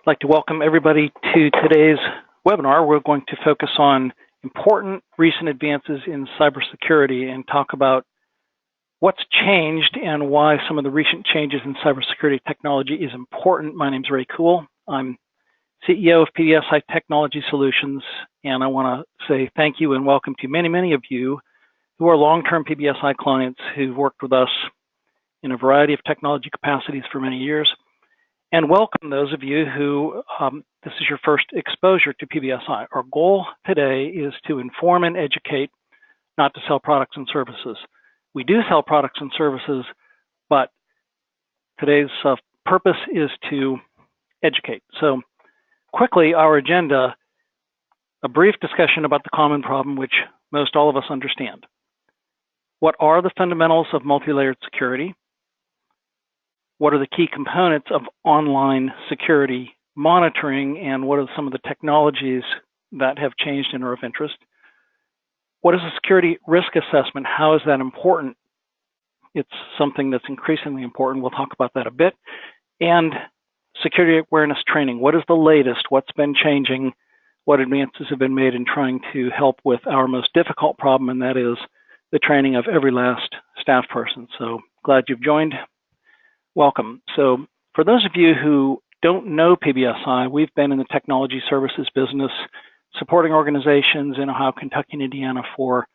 I'd like to welcome everybody to today's webinar. We're going to focus on important recent advances in cybersecurity and talk about what's changed and why some of the recent changes in cybersecurity technology is important. My name is Ray Kuhl. I'm CEO of PBSI Technology Solutions, and I want to say thank you and welcome to many of you who are long-term PBSI clients who've worked with us in a variety of technology capacities for many years. And welcome those of you who this is your first exposure to PBSI. Our goal today is to inform and educate, not to sell products and services. We do sell products and services, but today's purpose is to educate. So quickly, our agenda, a brief discussion about the common problem which most all of us understand. What are the fundamentals of multi-layered security? What are the key components of online security monitoring, and what are some of the technologies that have changed and are of interest? What is a security risk assessment? How is that important? It's something that's increasingly important. We'll talk about that a bit. And security awareness training. What is the latest? What's been changing? What advances have been made in trying to help with our most difficult problem, and that is the training of every last staff person. So glad you've joined. Welcome. So for those of you who don't know PBSI, we've been in the technology services business supporting organizations in Ohio, Kentucky, and Indiana for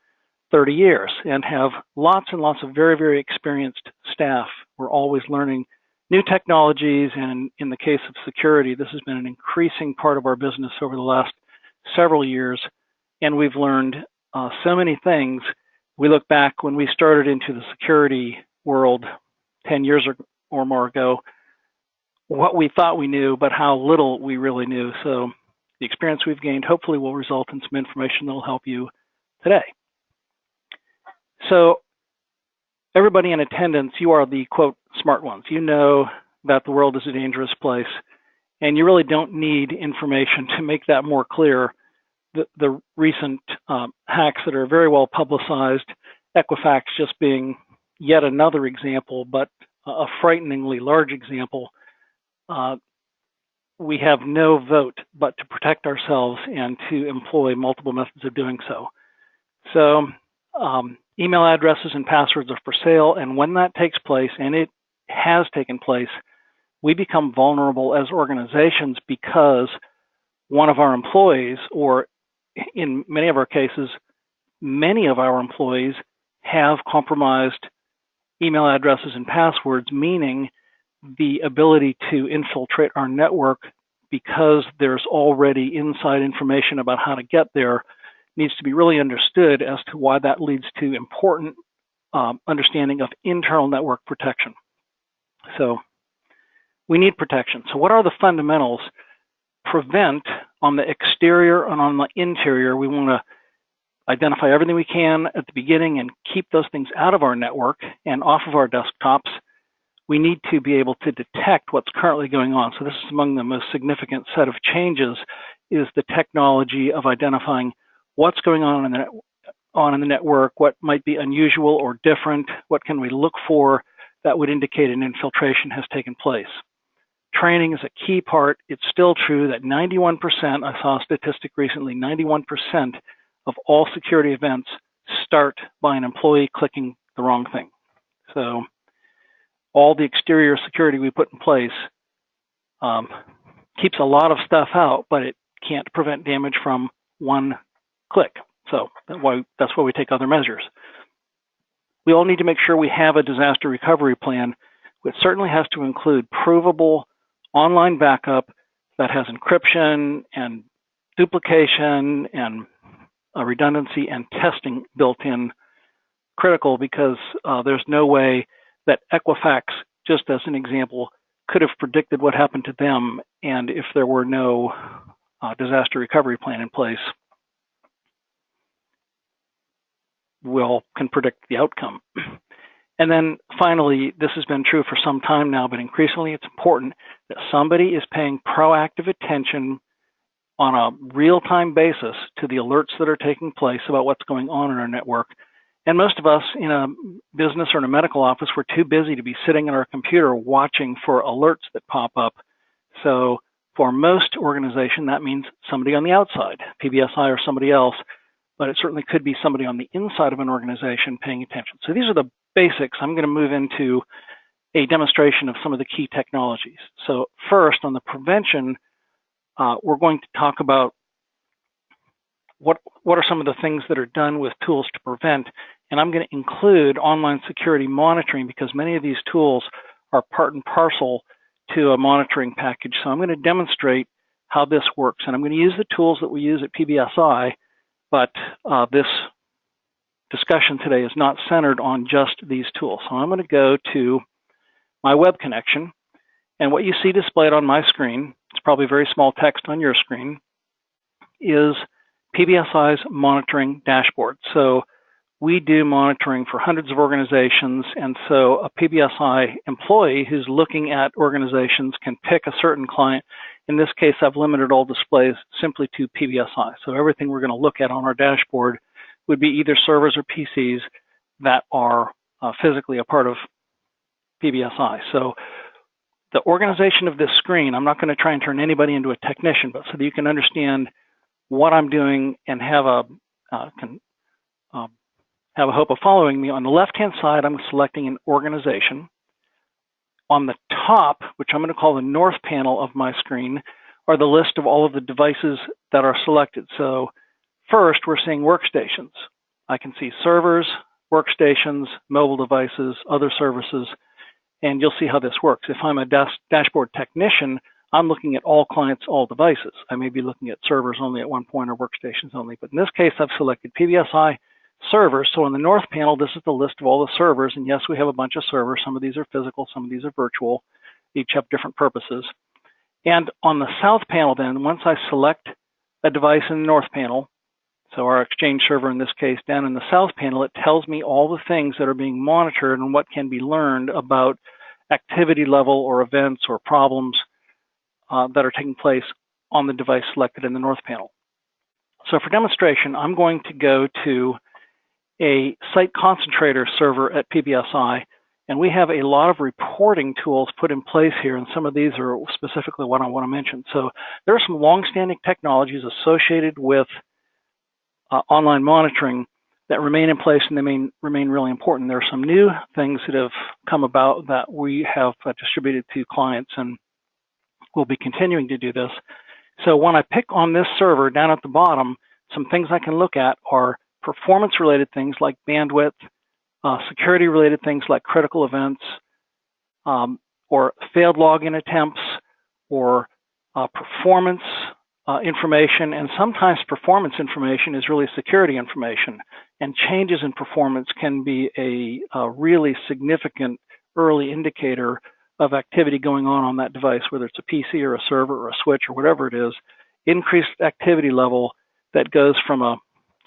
30 years and have lots and lots of very experienced staff. We're always learning new technologies, and in the case of security, this has been an increasing part of our business over the last several years, and we've learned so many things. We look back when we started into the security world 10 years or more ago, what we thought we knew, but how little we really knew. So the experience we've gained hopefully will result in some information that will help you today. So everybody in attendance, you are the, quote, smart ones. You know that the world is a dangerous place, and you really don't need information to make that more clear. The recent hacks that are very well publicized, Equifax just being yet another example, but a frighteningly large example. We have no vote but to protect ourselves and to employ multiple methods of doing so. So email addresses and passwords are for sale, and when that takes place, and it has taken place, we become vulnerable as organizations because one of our employees, or in many of our cases, many of our employees have compromised email addresses and passwords, meaning the ability to infiltrate our network because there's already inside information about how to get there needs to be really understood as to why that leads to important understanding of internal network protection. So we need protection. So what are the fundamentals? Prevent on the exterior and on the interior. We want to identify everything we can at the beginning and keep those things out of our network and off of our desktops. We need to be able to detect what's currently going on. So this is among the most significant set of changes, is the technology of identifying what's going on in the network, what might be unusual or different, what can we look for that would indicate an infiltration has taken place. Training is a key part. It's still true that 91%, I saw a statistic recently, 91% of all security events start by an employee clicking the wrong thing. So all the exterior security we put in place keeps a lot of stuff out, but it can't prevent damage from one click. So that's why we take other measures. We all need to make sure we have a disaster recovery plan, which certainly has to include provable online backup that has encryption and duplication and redundancy and testing built in. Critical, because there's no way that Equifax, just as an example, could have predicted what happened to them, and if there were no disaster recovery plan in place, can predict the outcome. And then finally, this has been true for some time now, but increasingly it's important that somebody is paying proactive attention on a real-time basis to the alerts that are taking place about what's going on in our network. And most of us in a business or in a medical office, we're too busy to be sitting at our computer watching for alerts that pop up. So For most organization, that means somebody on the outside, PBSI or somebody else, but it certainly could be somebody on the inside of an organization paying attention. So these are the basics. I'm going to move into a demonstration of some of the key technologies. So first, on the prevention, we're going to talk about what are some of the things that are done with tools to prevent, and I'm going to include online security monitoring because many of these tools are part and parcel to a monitoring package. So I'm going to demonstrate how this works, and I'm going to use the tools that we use at PBSI, but this discussion today is not centered on just these tools. So I'm going to go to my web connection, and what you see displayed on my screen, it's probably very small text on your screen, is PBSI's monitoring dashboard. So we do monitoring for hundreds of organizations, and so a PBSI employee who's looking at organizations can pick a certain client. In this case, I've limited all displays simply to PBSI. So everything we're going to look at on our dashboard would be either servers or PCs that are physically a part of PBSI. So the organization of this screen, I'm not going to try and turn anybody into a technician, but so that you can understand what I'm doing and have a hope of following me. On the left-hand side, I'm selecting an organization. On the top, which I'm going to call the north panel of my screen, are the list of all of the devices that are selected. So first, we're seeing workstations. I can see servers, workstations, mobile devices, other services, and you'll see how this works. If I'm a dashboard technician, I'm looking at all clients, all devices. I may be looking at servers only at one point or workstations only, but in this case, I've selected PBSI servers. So on the north panel, this is the list of all the servers, and yes, we have a bunch of servers. Some of these are physical, some of these are virtual. Each have different purposes. And on the south panel then, once I select a device in the north panel, so our Exchange server in this case, down in the south panel, it tells me all the things that are being monitored and what can be learned about activity level or events or problems that are taking place on the device selected in the north panel. So for demonstration, I'm going to go to a site concentrator server at PBSI, and we have a lot of reporting tools put in place here, and some of these are specifically what I want to mention. So there are some long-standing technologies associated with online monitoring that remain in place, and they remain really important. There are some new things that have come about that we have distributed to clients, and we'll be continuing to do this. So when I pick on this server down at the bottom, some things I can look at are performance-related things like bandwidth, security-related things like critical events, or failed login attempts, or performance information, and sometimes performance information is really security information, and changes in performance can be a really significant early indicator of activity going on that device, whether it's a PC or a server or a switch or whatever it is. Increased activity level that goes from a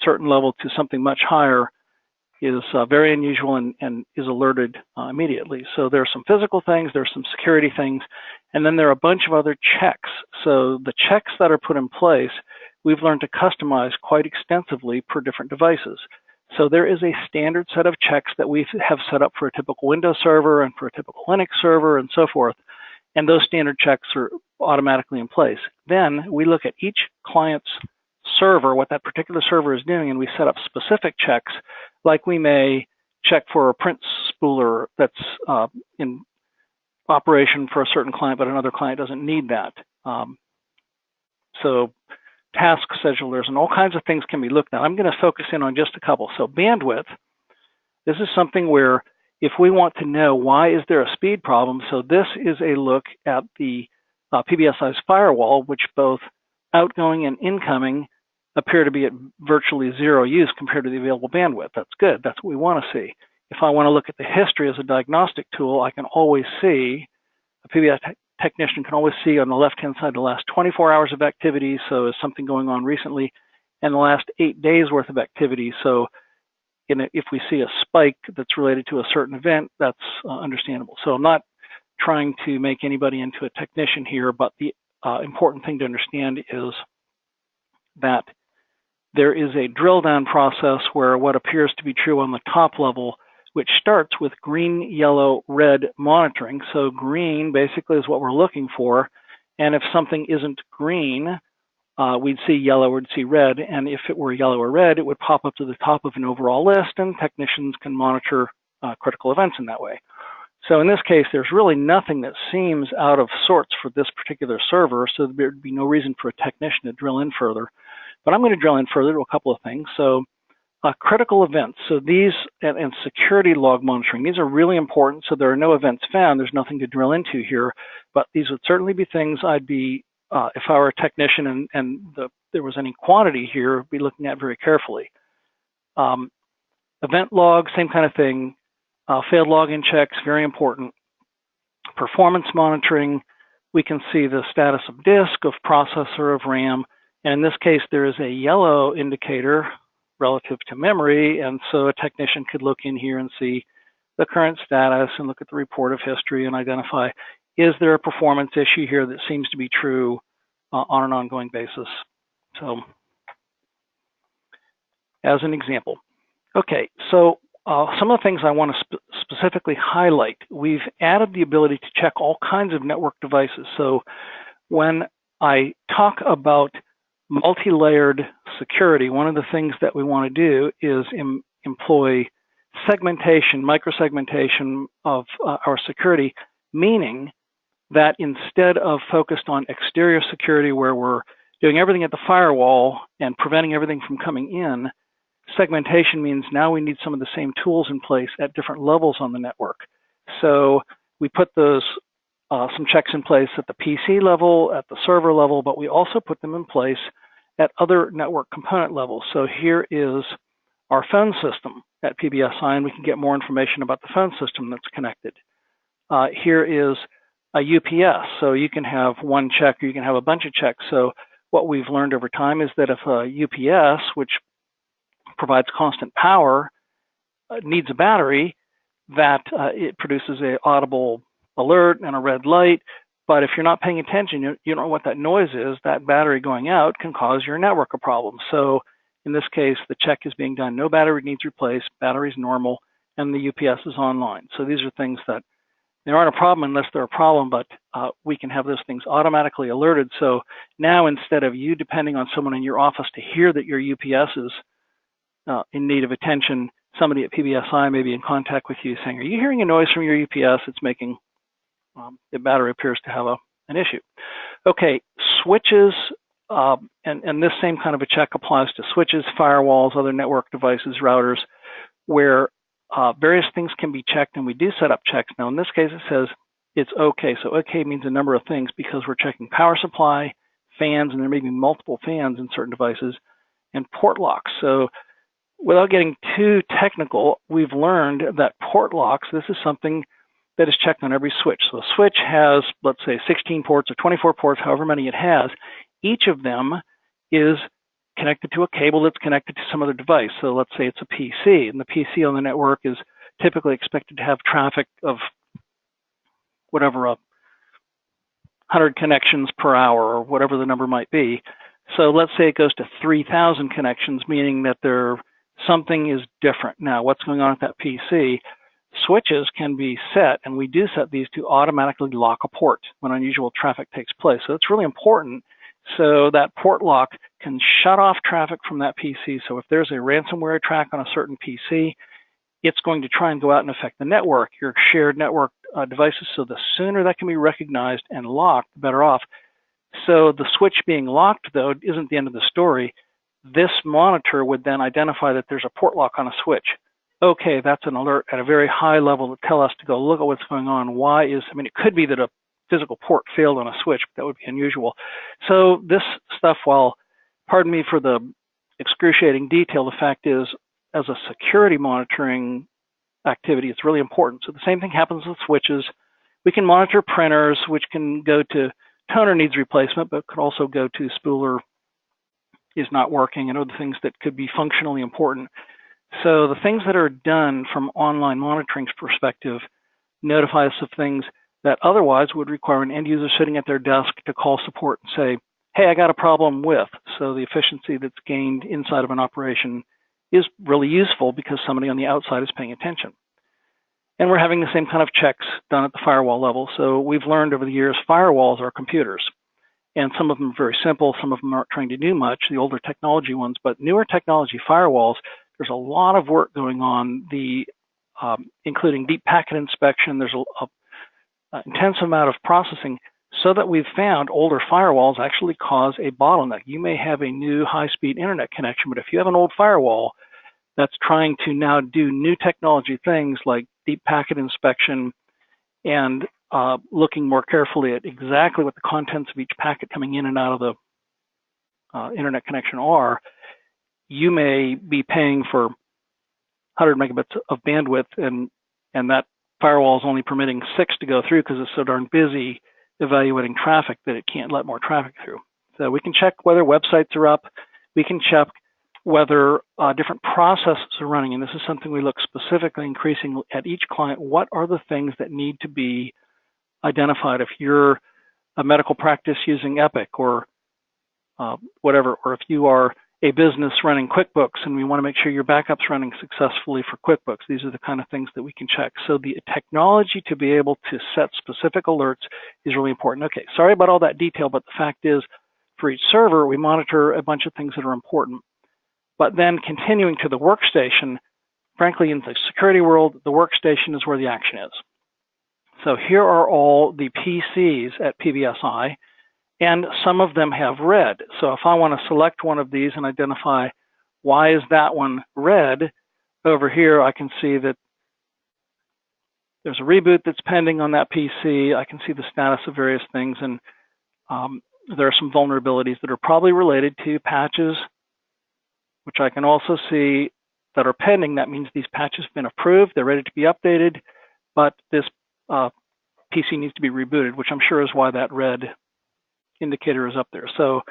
certain level to something much higher is very unusual and is alerted immediately. So there are some physical things, there are some security things, and then there are a bunch of other checks. So the checks that are put in place, we've learned to customize quite extensively per different devices. So there is a standard set of checks that we have set up for a typical Windows server and for a typical Linux server and so forth. And those standard checks are automatically in place. Then we look at each client's server, what that particular server is doing, and we set up specific checks, like we may check for a print spooler that's in operation for a certain client, but another client doesn't need that. So task schedulers and all kinds of things can be looked at. I'm going to focus in on just a couple. So bandwidth, this is something where if we want to know why is there a speed problem, so this is a look at the PBSI's firewall, which both outgoing and incoming appear to be at virtually zero use compared to the available bandwidth. That's good. That's what we want to see. If I want to look at the history as a diagnostic tool, I can always see, a PBSI technician can always see on the left-hand side the last 24 hours of activity, so is something going on recently, and the last 8 days worth of activity. So if we see a spike that's related to a certain event, that's understandable. So I'm not trying to make anybody into a technician here, but the important thing to understand is that there is a drill down process where what appears to be true on the top level, which starts with green, yellow, red monitoring. So green basically is what we're looking for, And if something isn't green, we'd see yellow or we'd see red. And if it were yellow or red, it would pop up to the top of an overall list, and technicians can monitor critical events in that way. So in this case, there's really nothing that seems out of sorts for this particular server, so there'd be no reason for a technician to drill in further. But I'm going to drill in further to a couple of things. So critical events, so these, and security log monitoring, these are really important. So there are no events found. There's nothing to drill into here, but these would certainly be things I'd be, if I were a technician and there was any quantity here, be looking at very carefully. Event log, same kind of thing. Failed login checks, very important. Performance monitoring, we can see the status of disk, of processor, of RAM. And in this case, there is a yellow indicator relative to memory. And so a technician could look in here and see the current status and look at the report of history and identify, is there a performance issue here that seems to be true on an ongoing basis? So as an example. Okay, so some of the things I want to specifically highlight, we've added the ability to check all kinds of network devices. So when I talk about multi-layered security, one of the things that we want to do is employ segmentation, microsegmentation of our security, meaning that instead of focused on exterior security where we're doing everything at the firewall and preventing everything from coming in, segmentation means now we need some of the same tools in place at different levels on the network. So we put those some checks in place at the PC level, at the server level, but we also put them in place at other network component levels. So here is our phone system at PBSI, and we can get more information about the phone system that's connected. Here is a UPS, so you can have one check or you can have a bunch of checks. So what we've learned over time is that if a UPS, which provides constant power, needs a battery, that it produces an audible alert and a red light. But if you're not paying attention, you don't know what that noise is. That battery going out can cause your network a problem. So in this case, the check is being done. No battery needs replaced, battery's normal, and the UPS is online. So these are things that they aren't a problem unless they're a problem, but we can have those things automatically alerted. So now instead of you depending on someone in your office to hear that your UPS is in need of attention, somebody at PBSI may be in contact with you saying, are you hearing a noise from your UPS? It's making the battery appears to have an issue. Okay, switches, and this same kind of a check applies to switches, firewalls, other network devices, routers, where various things can be checked, and we do set up checks. Now, in this case, it says it's okay. So okay means a number of things because we're checking power supply, fans, and there may be multiple fans in certain devices, and port locks. So without getting too technical, we've learned that port locks, this is something that is checked on every switch. So a switch has, let's say, 16 ports or 24 ports, however many it has. Each of them is connected to a cable that's connected to some other device. So let's say it's a PC, and the PC on the network is typically expected to have traffic of whatever, 100 connections per hour or whatever the number might be. So let's say it goes to 3,000 connections, meaning that something is different. Now, what's going on at that PC? Switches can be set, and we do set these to automatically lock a port when unusual traffic takes place. So it's really important. So that port lock can shut off traffic from that PC. So if there's a ransomware attack on a certain PC, it's going to try and go out and affect the network, your shared network devices. So the sooner that can be recognized and locked, the better off. So the switch being locked, though, isn't the end of the story. This monitor would then identify that there's a port lock on a switch. Okay, that's an alert at a very high level to tell us to go look at what's going on. It could be that a physical port failed on a switch, but that would be unusual. So this stuff, while, pardon me for the excruciating detail, the fact is, as a security monitoring activity, it's really important. So the same thing happens with switches. We can monitor printers, which can go to toner needs replacement, but could also go to spooler is not working and other things that could be functionally important. So the things that are done from online monitoring perspective notify us of things that otherwise would require an end user sitting at their desk to call support and say, hey, I got a problem with. So the efficiency that's gained inside of an operation is really useful because somebody on the outside is paying attention. And we're having the same kind of checks done at the firewall level. So we've learned over the years, firewalls are computers. and some of them are very simple. Some of them aren't trying to do much, the older technology ones, but newer technology firewalls, there's a lot of work going on, including deep packet inspection. There's an intense amount of processing, so that we've found older firewalls actually cause a bottleneck. You may have a new high-speed internet connection, but if you have an old firewall that's trying to now do new technology things like deep packet inspection and looking more carefully at exactly what the contents of each packet coming in and out of the internet connection are, you may be paying for 100 megabits of bandwidth, and that firewall is only permitting 6 to go through because it's so darn busy evaluating traffic that it can't let more traffic through. So we can check whether websites are up. We can check whether different processes are running, and this is something we look specifically increasing at each client. What are the things that need to be identified? If you're a medical practice using Epic or whatever, or if you are a business running QuickBooks and we want to make sure your backup's running successfully for QuickBooks, these are the kind of things that we can check. So the technology to be able to set specific alerts is really important. Okay, sorry about all that detail, but the fact is, for each server, we monitor a bunch of things that are important. But then continuing to the workstation, frankly, in the security world, the workstation is where the action is. So here are all the PCs at PBSI, and some of them have red. So if I want to select one of these and identify why is that one red, over here I can see that there's a reboot that's pending on that PC. I can see the status of various things, and there are some vulnerabilities that are probably related to patches, which I can also see that are pending. That means these patches have been approved, they're ready to be updated, but this PC needs to be rebooted, which I'm sure is why that red indicator is up there. So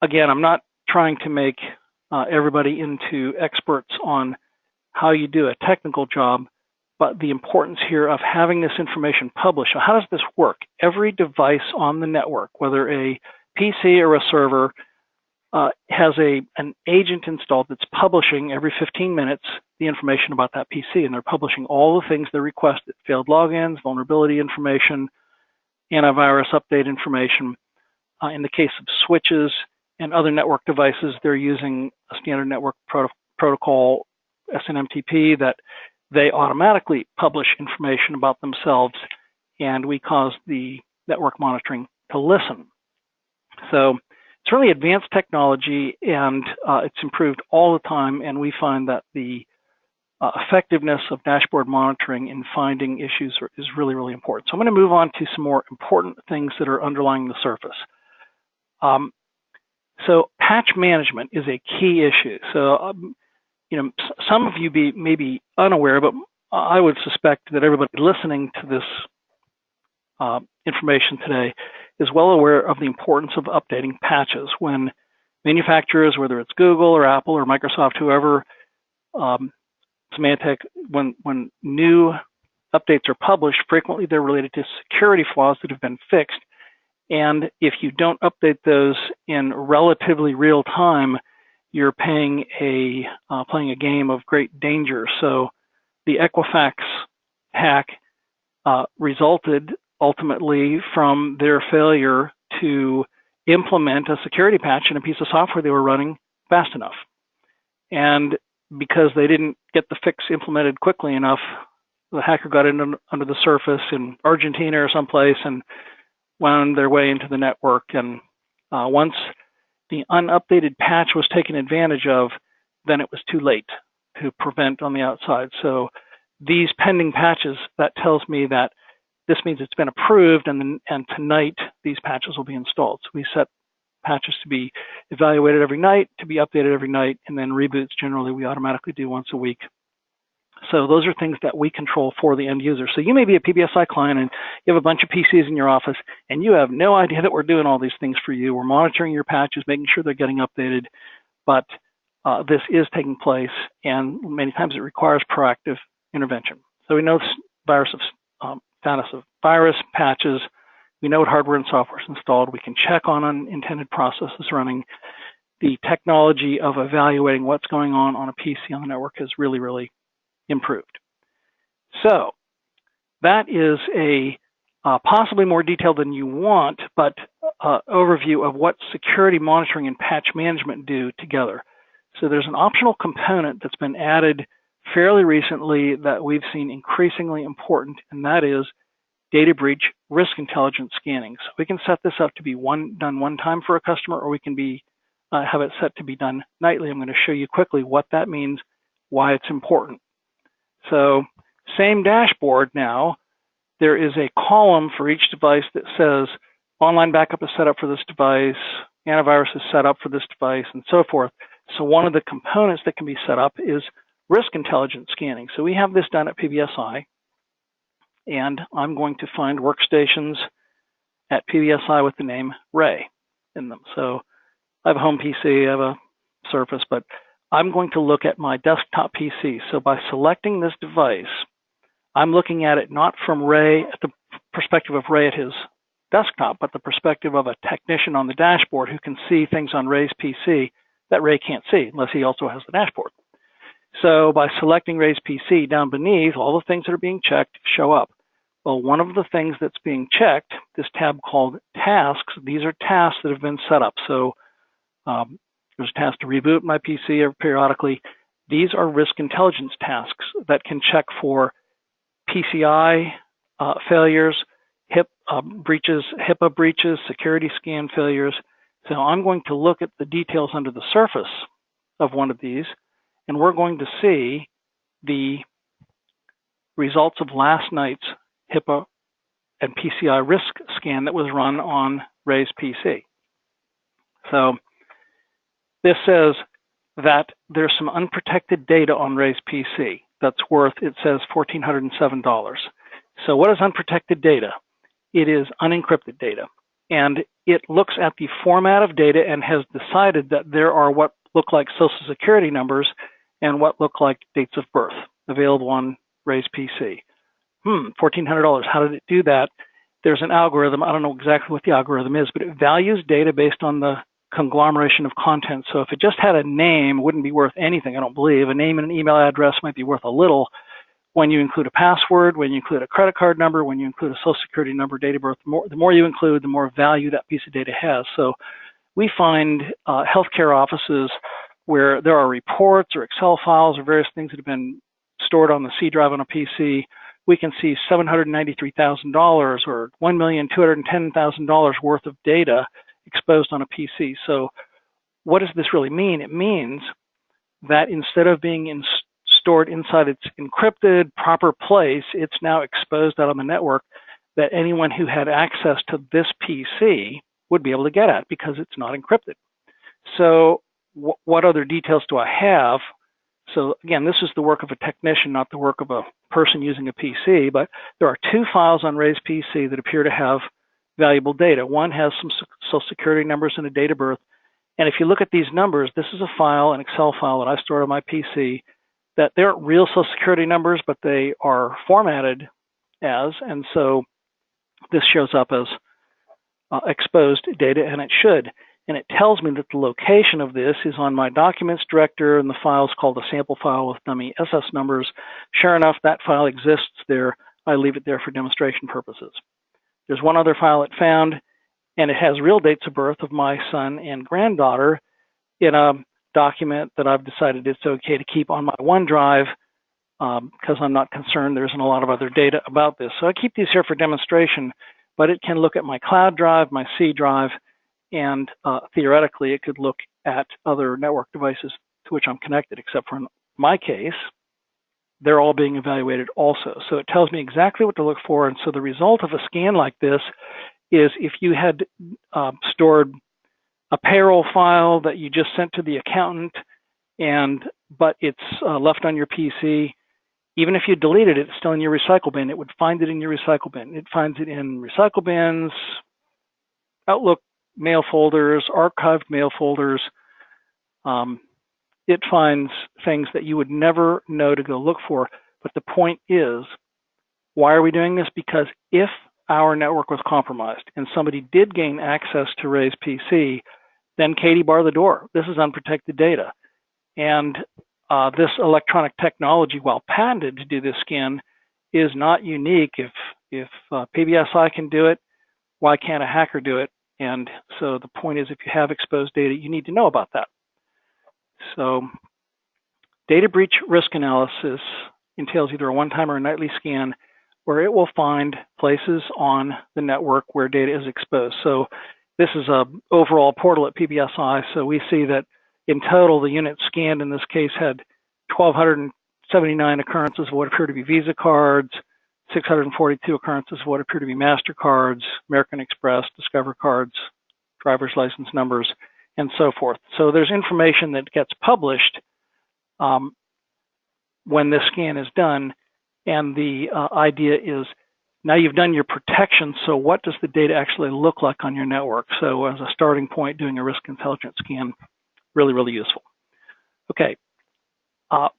again, I'm not trying to make everybody into experts on how you do a technical job, but the importance here of having this information published. So how does this work? Every device on the network, whether a PC or a server, has an agent installed that's publishing every 15 minutes the information about that PC, and they're publishing all the things they requested: failed logins, vulnerability information, antivirus update information. In the case of switches and other network devices, they're using a standard network protocol, SNMTP, that they automatically publish information about themselves, and we cause the network monitoring to listen. So it's really advanced technology, and it's improved all the time, and we find that the effectiveness of dashboard monitoring in finding issues is really, really important. So I'm going to move on to some more important things that are underlying the surface. So patch management is a key issue. So, some of you may be unaware, but I would suspect that everybody listening to this information today is well aware of the importance of updating patches. When manufacturers, whether it's Google or Apple or Microsoft, whoever, Symantec, when new updates are published, frequently they're related to security flaws that have been fixed. And if you don't update those in relatively real time, you're playing a game of great danger. So the Equifax hack resulted ultimately from their failure to implement a security patch in a piece of software they were running fast enough. And because they didn't get the fix implemented quickly enough, the hacker got in under the surface in Argentina or someplace and wound their way into the network. And once the unupdated patch was taken advantage of, then it was too late to prevent on the outside. So these pending patches, that tells me that this means it's been approved, and tonight these patches will be installed. So we set patches to be evaluated every night, to be updated every night, and then reboots generally we automatically do once a week. So those are things that we control for the end user. So you may be a PBSI client and you have a bunch of PCs in your office and you have no idea that we're doing all these things for you. We're monitoring your patches, making sure they're getting updated, but this is taking place, and many times it requires proactive intervention. So we know status of virus patches. We know what hardware and software is installed. We can check on unintended processes running. The technology of evaluating what's going on a PC on the network has really, really improved. So that is a possibly more detailed than you want, but overview of what security monitoring and patch management do together. So there's an optional component that's been added fairly recently that we've seen increasingly important, and that is data breach risk intelligence scanning. So we can set this up to be done one time for a customer, or we can have it set to be done nightly. I'm going to show you quickly what that means, why it's important. So same dashboard now, there is a column for each device that says online backup is set up for this device, antivirus is set up for this device, and so forth. So one of the components that can be set up is risk intelligence scanning. So we have this done at PBSI, and I'm going to find workstations at PBSI with the name Ray in them. So I have a home PC, I have a Surface, but I'm going to look at my desktop PC. So by selecting this device, I'm looking at it not from Ray, at the perspective of Ray at his desktop, but the perspective of a technician on the dashboard who can see things on Ray's PC that Ray can't see unless he also has the dashboard. So by selecting Ray's PC, down beneath, all the things that are being checked show up. Well, one of the things that's being checked, this tab called tasks, these are tasks that have been set up. So there's a task to reboot my PC periodically. These are risk intelligence tasks that can check for PCI failures, HIPAA breaches, security scan failures. So I'm going to look at the details under the surface of one of these, and we're going to see the results of last night's HIPAA and PCI risk scan that was run on Ray's PC. So this says that there's some unprotected data on Ray's PC that's worth, it says, $1,407. So what is unprotected data? It is unencrypted data. And it looks at the format of data and has decided that there are what look like Social Security numbers and what look like dates of birth available on Ray's PC. $1,400. How did it do that? There's an algorithm. I don't know exactly what the algorithm is, but it values data based on the conglomeration of content. So if it just had a name, it wouldn't be worth anything, I don't believe. A name and an email address might be worth a little. When you include a password, when you include a credit card number, when you include a Social Security number, date of birth, the more you include, the more value that piece of data has. So we find healthcare offices where there are reports or Excel files or various things that have been stored on the C drive on a PC. We can see $793,000 or $1,210,000 worth of data exposed on a PC. So what does this really mean? It means that instead of being stored inside its encrypted, proper place, it's now exposed out on the network that anyone who had access to this PC would be able to get at because it's not encrypted. So what other details do I have? So again, this is the work of a technician, not the work of a person using a PC, but there are two files on Ray's PC that appear to have valuable data. One has some Social Security numbers and a date of birth. And if you look at these numbers, this is a file, an Excel file that I stored on my PC, that they aren't real Social Security numbers, but they are formatted as, and so this shows up as exposed data, and it should. And it tells me that the location of this is on my documents director, and the file is called a sample file with dummy SS numbers. Sure enough, that file exists there. I leave it there for demonstration purposes. There's one other file it found, and it has real dates of birth of my son and granddaughter in a document that I've decided it's okay to keep on my OneDrive because I'm not concerned there isn't a lot of other data about this. So I keep these here for demonstration, but it can look at my cloud drive, my C drive, and theoretically it could look at other network devices to which I'm connected, except for in my case, they're all being evaluated also. So it tells me exactly what to look for. And so the result of a scan like this is if you had stored a payroll file that you just sent to the accountant, but it's left on your PC, even if you deleted it, it's still in your recycle bin. It would find it in your recycle bin. It finds it in recycle bins, Outlook mail folders, archived mail folders. It finds things that you would never know to go look for. But the point is, why are we doing this? Because if our network was compromised and somebody did gain access to Ray's PC, then Katie, bar the door. This is unprotected data. And this electronic technology, while patented to do this scan, is not unique. If PBSI can do it, why can't a hacker do it? And so the point is, if you have exposed data, you need to know about that. So data breach risk analysis entails either a one-time or a nightly scan where it will find places on the network where data is exposed. So this is an overall portal at PBSI. So we see that in total, the unit scanned in this case had 1,279 occurrences of what appear to be Visa cards, 642 occurrences of what appear to be MasterCards, American Express, Discover cards, driver's license numbers, and so forth. So there's information that gets published when this scan is done, and the idea is now you've done your protection, so what does the data actually look like on your network? So as a starting point, doing a risk intelligence scan, really, really useful. Okay,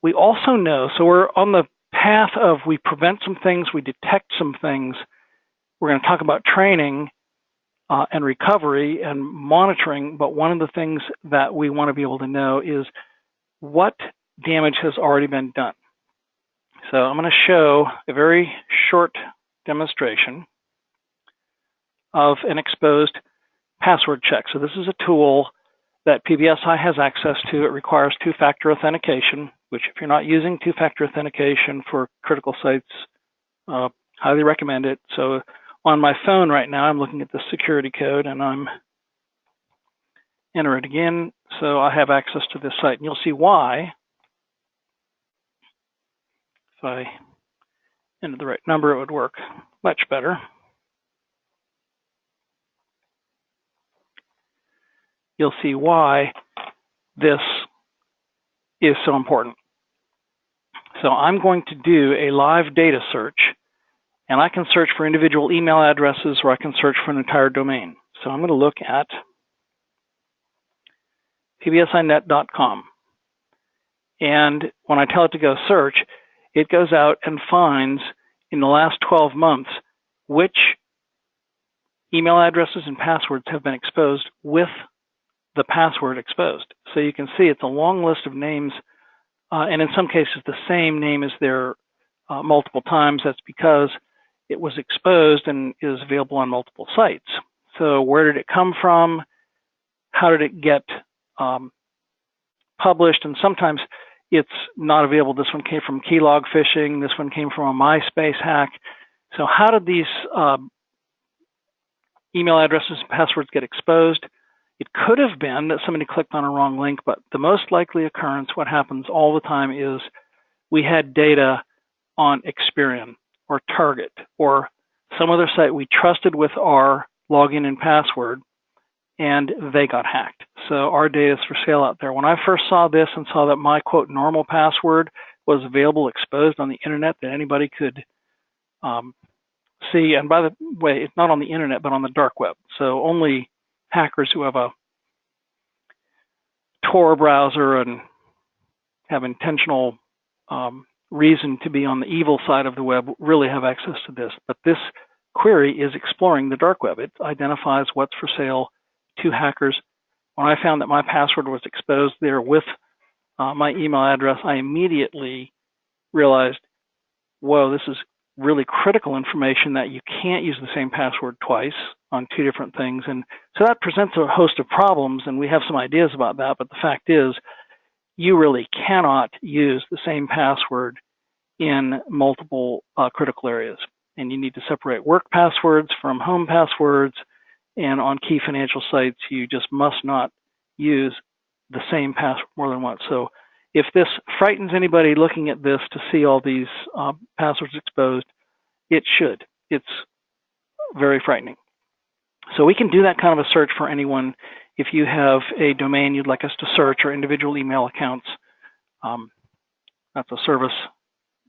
we also know, so we're on the path of we prevent some things, we detect some things. We're going to talk about training and recovery and monitoring, but one of the things that we want to be able to know is what damage has already been done. So I'm going to show a very short demonstration of an exposed password check. So this is a tool that PBSI has access to. It requires two-factor authentication, which if you're not using two-factor authentication for critical sites, highly recommend it. So on my phone right now, I'm looking at the security code and I'm enter it again. So I have access to this site, and you'll see why. If I enter the right number, it would work much better. You'll see why this is so important. So I'm going to do a live data search, and I can search for individual email addresses, or I can search for an entire domain. So I'm going to look at pbsinet.com. And when I tell it to go search, it goes out and finds in the last 12 months which email addresses and passwords have been exposed with the password exposed. So you can see it's a long list of names, and in some cases the same name is there multiple times. That's because it was exposed and is available on multiple sites. So where did it come from? How did it get published? And sometimes it's not available. This one came from keylog phishing. This one came from a MySpace hack. So how did these email addresses and passwords get exposed? It could have been that somebody clicked on a wrong link, but the most likely occurrence, what happens all the time, is we had data on Experian or Target or some other site we trusted with our login and password, and they got hacked. So our data is for sale out there. When I first saw this and saw that my, quote, normal password was available exposed on the internet that anybody could see, and by the way, it's not on the internet, but on the dark web. So only hackers who have a Tor browser and have intentional reason to be on the evil side of the web really have access to this. But this query is exploring the dark web. It identifies what's for sale to hackers. When I found that my password was exposed there with my email address, I immediately realized, whoa, this is really critical information that you can't use the same password twice on two different things. And so that presents a host of problems, and we have some ideas about that, but the fact is you really cannot use the same password in multiple critical areas. And you need to separate work passwords from home passwords, and on key financial sites, you just must not use the same password more than once. So if this frightens anybody looking at this to see all these passwords exposed, it should. It's very frightening. So we can do that kind of a search for anyone. If you have a domain you'd like us to search or individual email accounts, that's a service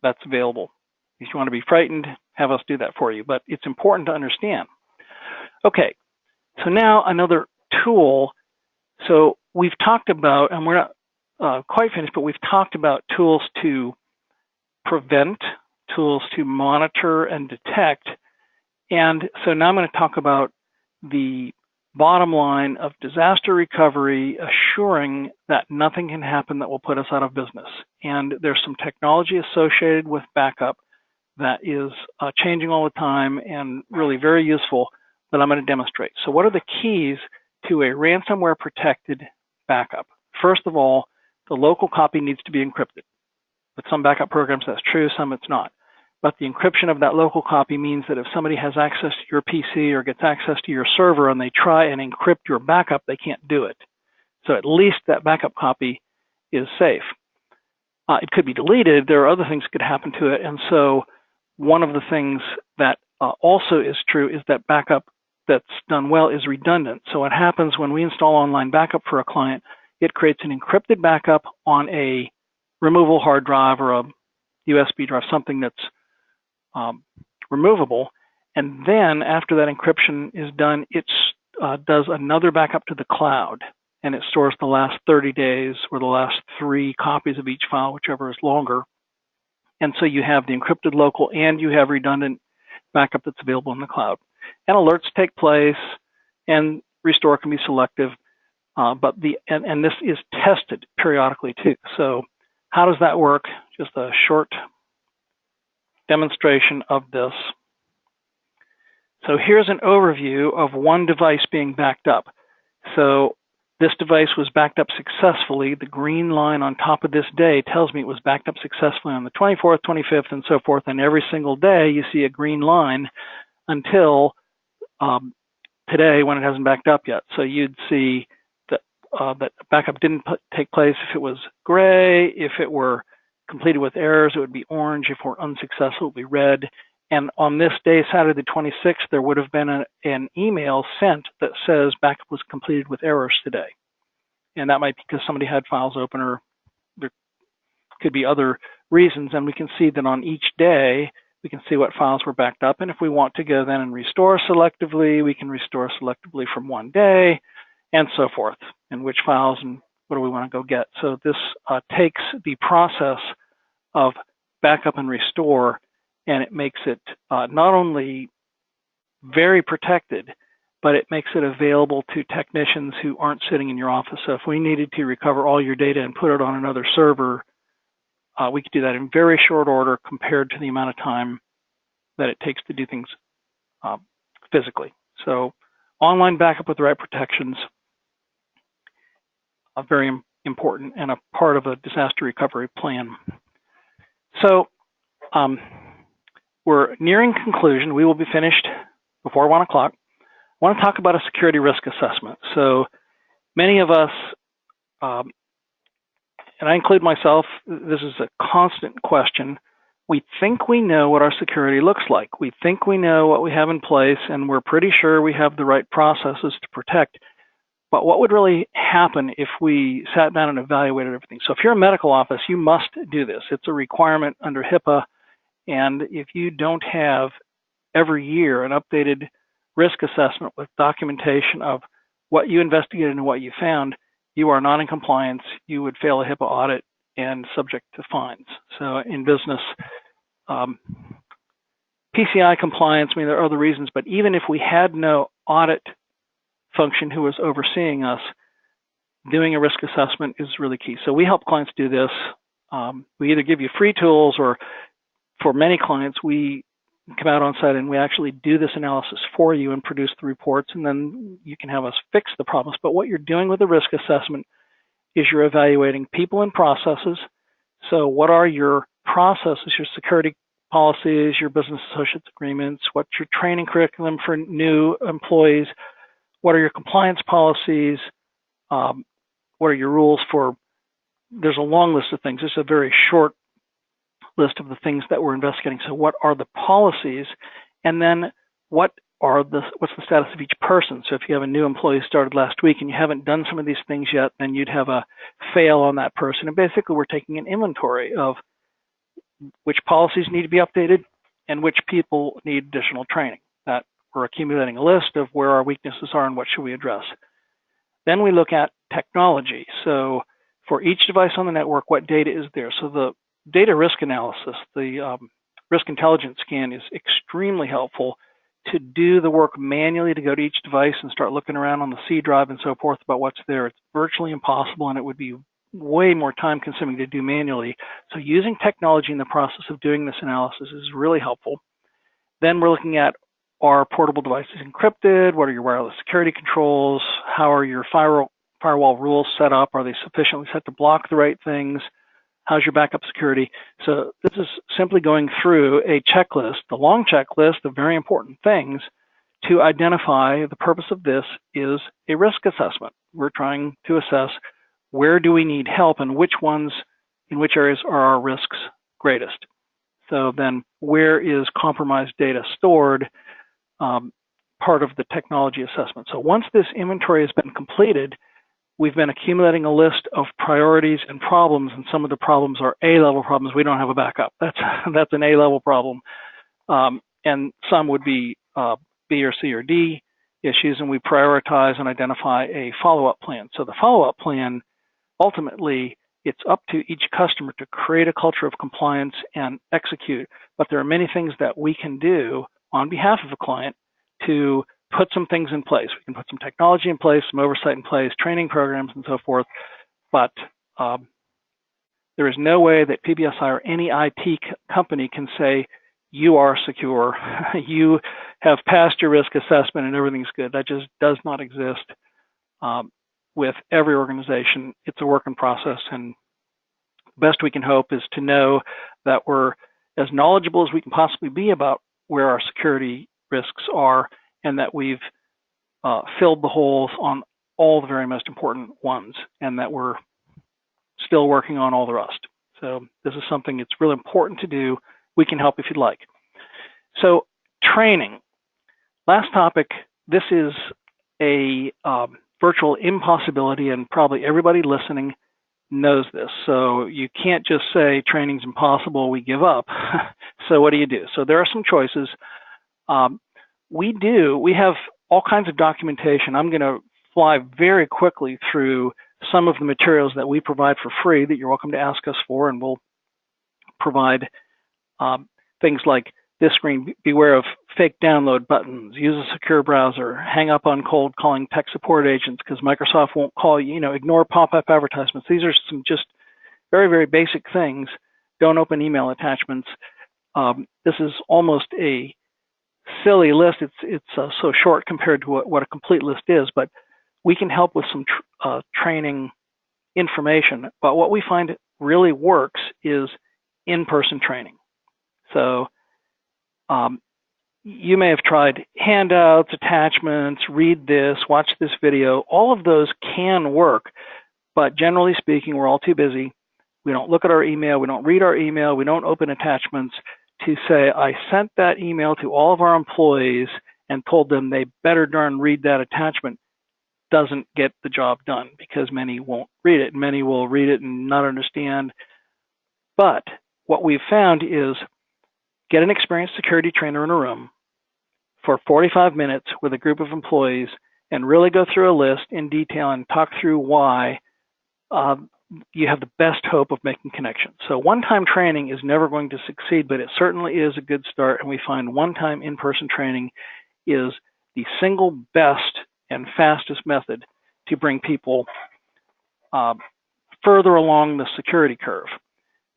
that's available. If you want to be frightened, have us do that for you. But it's important to understand. Okay, so now another tool. So we've talked about, and we're not quite finished, but we've talked about tools to prevent, tools to monitor and detect. And so now I'm going to talk about the bottom line of disaster recovery, assuring that nothing can happen that will put us out of business. And there's some technology associated with backup that is changing all the time and really very useful. that I'm going to demonstrate. So what are the keys to a ransomware protected backup? First of all, the local copy needs to be encrypted. With some backup programs that's true, some it's not. But the encryption of that local copy means that if somebody has access to your PC or gets access to your server and they try and encrypt your backup, they can't do it. So at least that backup copy is safe. It could be deleted. There are other things that could happen to it. And so one of the things that also is true is that backup that's done well is redundant. So what happens when we install online backup for a client, it creates an encrypted backup on a removable hard drive or a USB drive, something that's removable. And then after that encryption is done, it does another backup to the cloud. And it stores the last 30 days or the last 3 copies of each file, whichever is longer. And so you have the encrypted local and you have redundant backup that's available in the cloud. And alerts take place and restore can be selective, but this is tested periodically too. So how does that work? Just a short demonstration of this. So here's an overview of one device being backed up. So this device was backed up successfully. The green line on top of this day tells me it was backed up successfully on the 24th, 25th, and so forth. And every single day you see a green line until today when it hasn't backed up yet. So you'd see that that backup didn't take place if it was gray. If it were completed with errors, it would be orange. If it were unsuccessful, it would be red. And on this day, Saturday the 26th, there would have been an email sent that says backup was completed with errors today. And that might be because somebody had files open, or there could be other reasons. And we can see that on each day, we can see what files were backed up. And if we want to go then and restore selectively, we can restore selectively from one day and so forth, and which files and what do we want to go get. So this takes the process of backup and restore, and it makes it not only very protected, but it makes it available to technicians who aren't sitting in your office. So if we needed to recover all your data and put it on another server, we could do that in very short order compared to the amount of time that it takes to do things physically. So online backup with the right protections are very important and a part of a disaster recovery plan. So we're nearing conclusion. We will be finished before 1 o'clock. I want to talk about a security risk assessment. So many of us, and I include myself, this is a constant question. We think we know what our security looks like. We think we know what we have in place, and we're pretty sure we have the right processes to protect. But what would really happen if we sat down and evaluated everything? So if you're a medical office, you must do this. It's a requirement under HIPAA. And if you don't have every year an updated risk assessment with documentation of what you investigated and what you found, you are not in compliance. You would fail a HIPAA audit and subject to fines. So in business, PCI compliance, I mean, there are other reasons, but even if we had no audit function who was overseeing us, doing a risk assessment is really key. So we help clients do this. We either give you free tools, or for many clients, we come out on site and we actually do this analysis for you and produce the reports, and then you can have us fix the problems. But what you're doing with the risk assessment is you're evaluating people and processes. So what are your processes, your security policies, your business associates agreements, what's your training curriculum for new employees, what are your compliance policies, what are your rules for, there's a long list of things. This is a very short list of the things that we're investigating. So what are the policies, and then what's the status of each person? So if you have a new employee started last week and you haven't done some of these things yet, then you'd have a fail on that person. And basically we're taking an inventory of which policies need to be updated and which people need additional training. That we're accumulating a list of where our weaknesses are and what should we address. Then we look at technology. So for each device on the network, what data is there? So the data risk analysis, the risk intelligence scan, is extremely helpful to do the work manually, to go to each device and start looking around on the C drive and so forth about what's there. It's virtually impossible, and it would be way more time consuming to do manually. So using technology in the process of doing this analysis is really helpful. Then we're looking at are portable devices encrypted? What are your wireless security controls? How are your firewall rules set up? Are they sufficiently set to block the right things? How's your backup security? So this is simply going through a checklist, a long checklist of very important things to identify. The purpose of this is a risk assessment. We're trying to assess where do we need help and in which areas are our risks greatest. So then where is compromised data stored? Part of the technology assessment. So once this inventory has been completed, we've been accumulating a list of priorities and problems, and some of the problems are A-level problems. We don't have a backup. That's an A-level problem. And some would be B or C or D issues, and we prioritize and identify a follow-up plan. So the follow-up plan, ultimately, it's up to each customer to create a culture of compliance and execute, but there are many things that we can do on behalf of a client to put some things in place. We can put some technology in place, some oversight in place, training programs, and so forth, but there is no way that PBSI or any IT company can say, you are secure, you have passed your risk assessment and everything's good. That just does not exist with every organization. It's a work in process, and the best we can hope is to know that we're as knowledgeable as we can possibly be about where our security risks are, and that we've filled the holes on all the very most important ones, and that we're still working on all the rest. So this is something that's really important to do. We can help if you'd like. So training. Last topic, this is a virtual impossibility, and probably everybody listening knows this. So you can't just say training's impossible, we give up. So what do you do? So there are some choices. We have all kinds of documentation. I'm going to fly very quickly through some of the materials that we provide for free that you're welcome to ask us for, and we'll provide things like this screen: beware of fake download buttons, use a secure browser, hang up on cold calling tech support agents because Microsoft won't call you, ignore pop-up advertisements. These are some just very, very basic things. Don't open email attachments. This is almost a silly list. It's so short compared to what a complete list is, but we can help with some training information. But what we find really works is in-person training. So you may have tried handouts, attachments, read this, watch this video. All of those can work, but generally speaking, we're all too busy. We don't look at our email, we don't read our email, we don't open attachments to say, I sent that email to all of our employees and told them they better darn read that attachment. Doesn't get the job done because many won't read it. Many will read it and not understand. But what we've found is get an experienced security trainer in a room for 45 minutes with a group of employees and really go through a list in detail and talk through why you have the best hope of making connections. So one-time training is never going to succeed, but it certainly is a good start. And we find one-time in-person training is the single best and fastest method to bring people further along the security curve.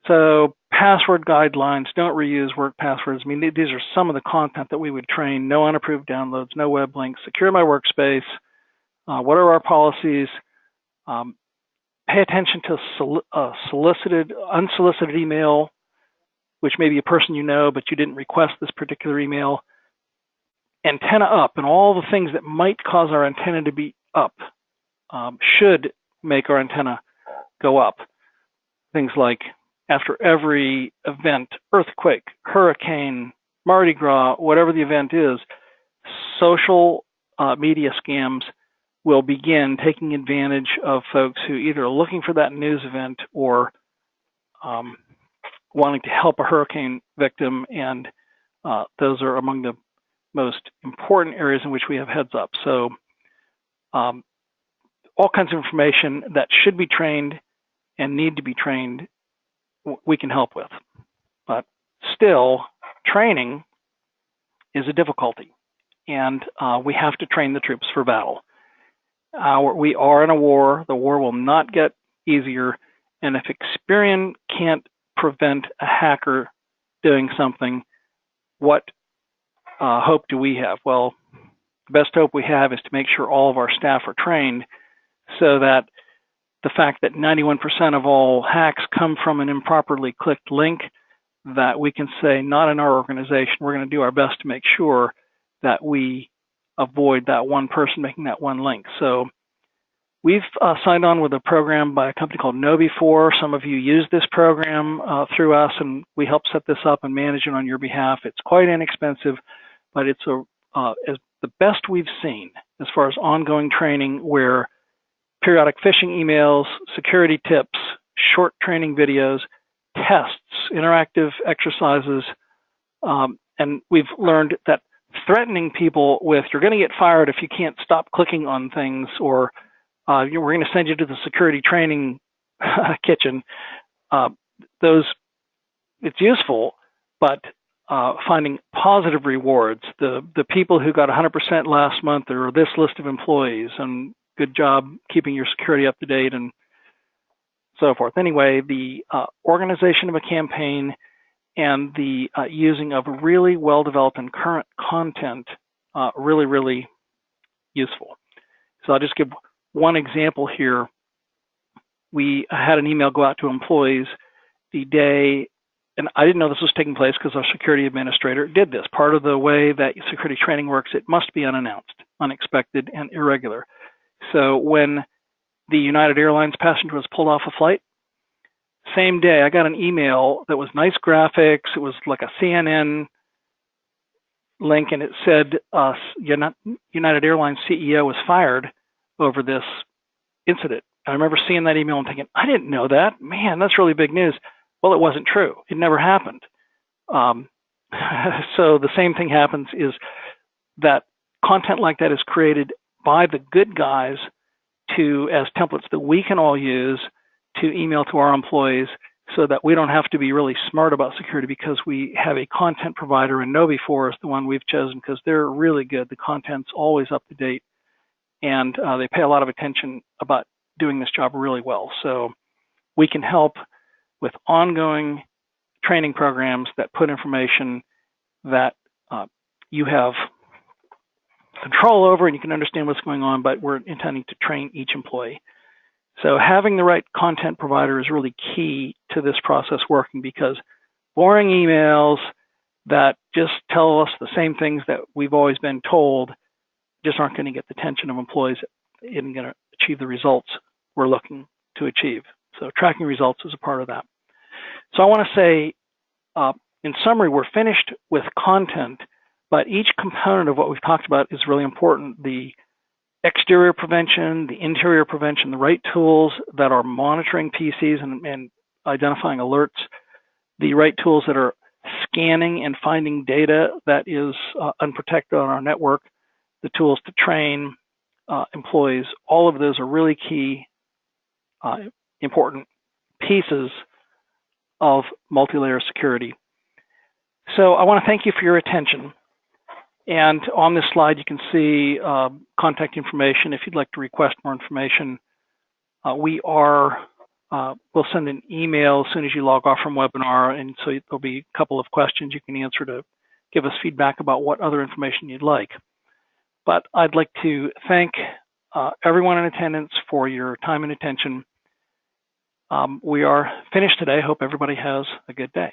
So password guidelines, don't reuse work passwords. I mean, these are some of the content that we would train. No unapproved downloads, no web links, secure my workspace. What are our policies? Pay attention to unsolicited email, which may be a person you know, but you didn't request this particular email. Antenna up, and all the things that might cause our antenna to be up should make our antenna go up. Things like after every event, earthquake, hurricane, Mardi Gras, whatever the event is, social media scams will begin taking advantage of folks who either are looking for that news event or wanting to help a hurricane victim, and those are among the most important areas in which we have heads up. So all kinds of information that should be trained and need to be trained, we can help with. But still, training is a difficulty, and we have to train the troops for battle. We are in a war. The war will not get easier, and if Experian can't prevent a hacker doing something, what hope do we have? Well, the best hope we have is to make sure all of our staff are trained so that the fact that 91% of all hacks come from an improperly clicked link, that we can say, not in our organization, we're going to do our best to make sure that we avoid that one person making that one link. So we've signed on with a program by a company called KnowBe4. Some of you use this program through us, and we help set this up and manage it on your behalf. It's quite inexpensive, but it's the best we've seen as far as ongoing training, where periodic phishing emails, security tips, short training videos, tests, interactive exercises, and we've learned that threatening people with, you're going to get fired if you can't stop clicking on things, or we're going to send you to the security training kitchen, it's useful, but finding positive rewards, the people who got 100% last month, or this list of employees, and good job keeping your security up to date, and so forth. Anyway, the organization of a campaign and the using of really well-developed and current content, really, really useful. So I'll just give one example here. We had an email go out to employees the day, and I didn't know this was taking place because our security administrator did this. Part of the way that security training works, it must be unannounced, unexpected, and irregular. So when the United Airlines passenger was pulled off a flight, same day I got an email that was nice graphics. It was like a CNN link, and it said United Airlines CEO was fired over this incident. I remember seeing that email and thinking, I didn't know that. Man, that's really big news. Well, it wasn't true. It never happened. So the same thing happens, is that content like that is created by the good guys as templates that we can all use to email to our employees, so that we don't have to be really smart about security, because we have a content provider, and KnowBe4 is the one we've chosen because they're really good. The content's always up to date, and they pay a lot of attention about doing this job really well. So we can help with ongoing training programs that put information that you have control over and you can understand what's going on, but we're intending to train each employee. So having the right content provider is really key to this process working, because boring emails that just tell us the same things that we've always been told just aren't going to get the attention of employees and going to achieve the results we're looking to achieve. So tracking results is a part of that. So I want to say, in summary, we're finished with content, but each component of what we've talked about is really important. The exterior prevention, the interior prevention, the right tools that are monitoring PCs and identifying alerts, the right tools that are scanning and finding data that is unprotected on our network, the tools to train employees. All of those are really key, important pieces of multi-layer security. So I want to thank you for your attention. And on this slide, you can see contact information if you'd like to request more information. We'll send an email as soon as you log off from webinar, and so there'll be a couple of questions you can answer to give us feedback about what other information you'd like. But I'd like to thank everyone in attendance for your time and attention. We are finished today. Hope everybody has a good day.